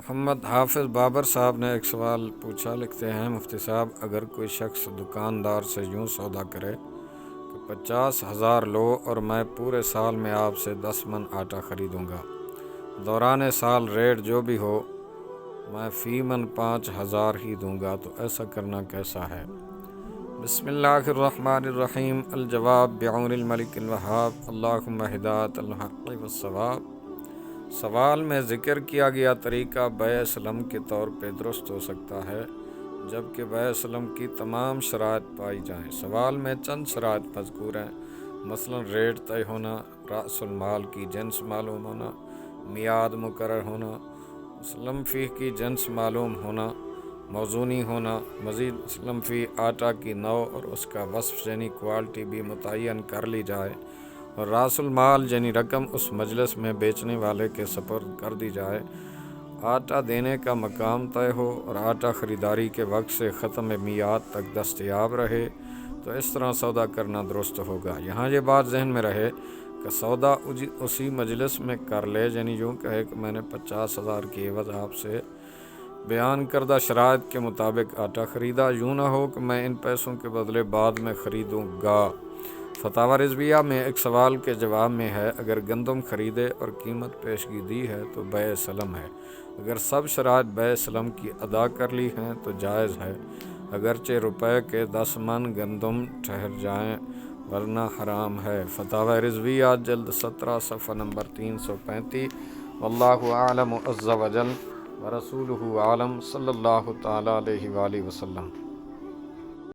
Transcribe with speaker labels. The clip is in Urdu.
Speaker 1: محمد حافظ بابر صاحب نے ایک سوال پوچھا، لکھتے ہیں مفتی صاحب اگر کوئی شخص دکاندار سے یوں سودا کرے کہ 50,000 لو اور میں پورے سال میں آپ سے 10 من آٹا خریدوں گا، دوران سال ریٹ جو بھی ہو میں فی من 5,000 ہی دوں گا، تو ایسا کرنا کیسا ہے؟ بسم اللہ الرحمن الرحیم۔ الجواب بعون الملک الوہاب، اللہم ہدایت الحق والصواب۔ سوال میں ذکر کیا گیا طریقہ بیع سلم کے طور پہ درست ہو سکتا ہے جبکہ بیع سلم کی تمام شرائط پائی جائیں۔ سوال میں چند شرائط مذکور ہیں، مثلا ریٹ طے ہونا، رأس المال کی جنس معلوم ہونا، میعاد مقرر ہونا، سلم فی کی جنس معلوم ہونا، موزونی ہونا، مزید سلم فی آٹا کی نوع اور اس کا وصف یعنی کوالٹی بھی متعین کر لی جائے، اور راس المال یعنی رقم اس مجلس میں بیچنے والے کے سپرد کر دی جائے، آٹا دینے کا مقام طے ہو اور آٹا خریداری کے وقت سے ختم میعاد تک دستیاب رہے، تو اس طرح سودا کرنا درست ہوگا۔ یہاں یہ بات ذہن میں رہے کہ سودا اسی مجلس میں کر لے، یعنی یوں کہے کہ میں نے 50,000 کی عوض آپ سے بیان کردہ شرائط کے مطابق آٹا خریدا، یوں نہ ہو کہ میں ان پیسوں کے بدلے بعد میں خریدوں گا۔ فتاوی رضویہ میں ایک سوال کے جواب میں ہے، اگر گندم خریدے اور قیمت پیشگی دی ہے تو بیع سلم ہے، اگر سب شرائط بیع سلم کی ادا کر لی ہیں تو جائز ہے، اگرچہ روپے کے 10 من گندم ٹھہر جائیں ورنہ حرام ہے۔ فتاوی رضویہ جلد 17 صفحہ نمبر 335۔ واللہ اعلم عز وجل ورسولہ عالم، صلی اللہ تعالی علیہ وآلہ وسلم۔